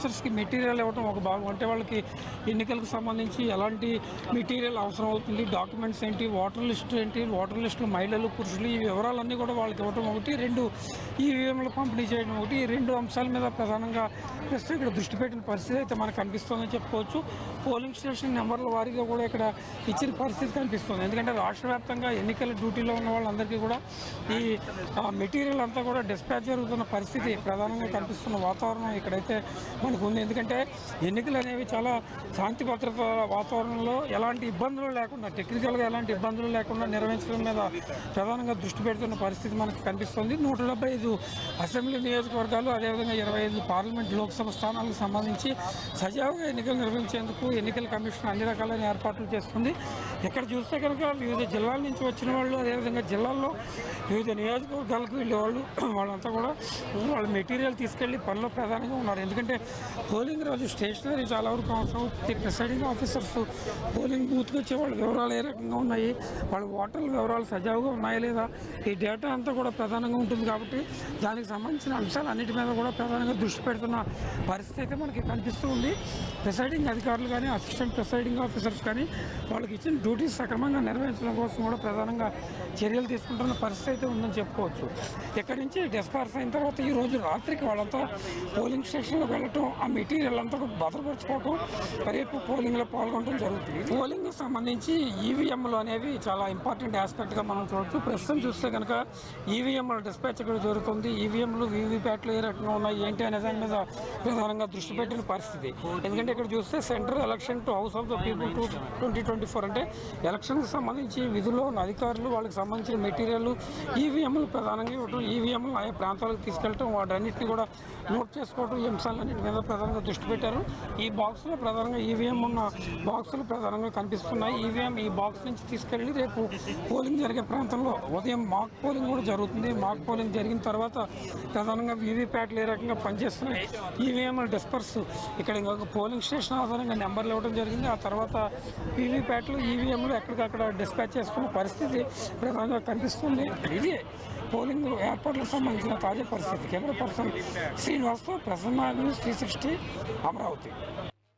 ఆఫీసర్స్కి material ఇవ్వడం ఒక భాగం. అంటే వాళ్ళకి ఎన్నికలకు సంబంధించి ఎలాంటి మెటీరియల్ అవసరం అవుతుంది, డాక్యుమెంట్స్ ఏంటి, ఓటర్ లిస్ట్ ఏంటి, ఓటర్ లిస్టులో మహిళలు పురుషులు ఈ వివరాలన్నీ కూడా వాళ్ళకి ఇవ్వడం ఒకటి, రెండు ఈవీఎంలు పంపిణీ చేయడం ఒకటి. ఈ రెండు అంశాల మీద ప్రధానంగా ప్రస్తుతం ఇక్కడ దృష్టి పెట్టిన పరిస్థితి అయితే మనకు కనిపిస్తుందని చెప్పుకోవచ్చు. పోలింగ్ స్టేషన్ నెంబర్ల వారీగా కూడా ఇక్కడ ఇచ్చిన పరిస్థితి కనిపిస్తుంది. ఎందుకంటే రాష్ట్ర వ్యాప్తంగా ఎన్నికల డ్యూటీలో ఉన్న వాళ్ళందరికీ కూడా ఈ మెటీరియల్ అంతా కూడా డిస్పాచ్ జరుగుతున్న పరిస్థితి ప్రధానంగా కనిపిస్తున్న వాతావరణం ఇక్కడైతే మనకు ఉంది. ఎందుకంటే ఎన్నికలు అనేవి చాలా శాంతి భద్రత వాతావరణంలో ఎలాంటి ఇబ్బందులు లేకుండా, టెక్నికల్గా ఎలాంటి ఇబ్బందులు లేకుండా నిర్వహించడం మీద ప్రధానంగా దృష్టి పెడుతున్న పరిస్థితి మనకు కనిపిస్తుంది. 175 అసెంబ్లీ నియోజకవర్గాలు, అదేవిధంగా 25 పార్లమెంట్ లోక్సభ స్థానాలకు సంబంధించి సజావుగా ఎన్నికలు నిర్వహించేందుకు ఎన్నికల కమిషన్ అన్ని రకాలైన ఏర్పాట్లు చేస్తుంది. ఇక్కడ చూస్తే కనుక వివిధ జిల్లాల నుంచి వచ్చిన వాళ్ళు, అదేవిధంగా జిల్లాల్లో వివిధ నియోజకవర్గాలకు వెళ్ళేవాళ్ళు, వాళ్ళంతా కూడా వాళ్ళ మెటీరియల్ తీసుకెళ్లి పనిలో ప్రధానంగా ఉన్నారు. ఎందుకంటే పోలింగ్ రోజు స్టేషనరీ చాలా వరకు అవసరం అవుతుంది. ప్రిసైడింగ్ ఆఫీసర్స్ పోలింగ్ బూత్కి వచ్చే వాళ్ళ వివరాలు ఏ రకంగా ఉన్నాయి, వాళ్ళ ఓటర్ల వివరాలు సజావుగా ఉన్నాయా లేదా, ఈ డేటా అంతా కూడా ప్రధానంగా ఉంటుంది. కాబట్టి దానికి సంబంధించిన అంశాలు అన్నిటి మీద కూడా ప్రధానంగా దృష్టి పెడుతున్న పరిస్థితి అయితే మనకి కనిపిస్తూ ఉంది. ప్రిసైడింగ్ అధికారులు కానీ, అసిస్టెంట్ ప్రిసైడింగ్ ఆఫీసర్స్ కానీ వాళ్ళకి ఇచ్చిన డ్యూటీస్ సక్రమంగా నిర్వహించడం కోసం కూడా ప్రధానంగా చర్యలు తీసుకుంటున్న పరిస్థితి అయితే ఉందని చెప్పుకోవచ్చు. ఇక్కడి నుంచి డిస్పార్స్ అయిన తర్వాత ఈ రోజు రాత్రికి వాళ్ళంతా పోలింగ్ స్టేషన్లోకి వెళ్ళటం, ఆ మెటీరియల్ అంతా భద్రపరచుకోవటం, రేపు పోలింగ్లో పాల్గొనడం జరుగుతుంది. పోలింగ్కి సంబంధించి ఈవీఎంలు అనేవి చాలా ఇంపార్టెంట్ ఆస్పెక్ట్గా మనం చూడవచ్చు. ప్రస్తుతం చూస్తే కనుక ఈవీఎంల డిస్పాచ్ ఇక్కడ జరుగుతుంది. ఈవీఎంలు, వీవీప్యాట్లు ఏ రకంగా ఉన్నాయి ఏంటి అనే దాని మీద ప్రధానంగా దృష్టి పెట్టిన పరిస్థితి. ఎందుకంటే ఇక్కడ చూస్తే central election to house of the people to 2024 అంటే ఎలక్షన్కి సంబంధించి విధుల్లో ఉన్న అధికారులు వాళ్ళకి సంబంధించిన మెటీరియల్ ఈవీఎంలు ప్రధానంగా ఇవ్వడం, ఈవీఎంలు ఆయా ప్రాంతాలకు తీసుకెళ్ళటం, వాటన్నిటిని కూడా నోట్ చేసుకోవడం, ఈ అంశాలన్నింటి మీద ప్రధానంగా దృష్టి పెట్టారు. ఈ బాక్స్లో ప్రధానంగా ఈవీఎం ఉన్న బాక్సులు ప్రధానంగా కనిపిస్తున్నాయి. ఈవీఎం ఈ బాక్స్ నుంచి తీసుకెళ్ళి రేపు పోలింగ్ జరిగే ప్రాంతంలో ఉదయం మాక్ పోలింగ్ కూడా జరుగుతుంది. మాక్ పోలింగ్ జరిగిన తర్వాత ప్రధానంగా వీవీప్యాట్లు ఏ రకంగా పనిచేస్తున్నాయి, ఈవీఎంల డిస్పర్స్ ఇక్కడ ఇంకొక పోలింగ్ స్టేషన్ ఆధారంగా నెంబర్లు ఇవ్వడం జరిగింది. ఆ తర్వాత వీవీప్యాట్లు, ఈవీఎంలు ఎక్కడికక్కడ డిస్పాచ్ చేసుకున్న పరిస్థితి ప్రధానంగా కనిపిస్తుంది. ఇది పోలింగ్ ఏర్పాట్లకు సంబంధించిన తాజా పరిస్థితి. కెమెరా పర్సన్ శ్రీనివాస్తో ప్రసన్న న్యూస్ 360 అమరావతి.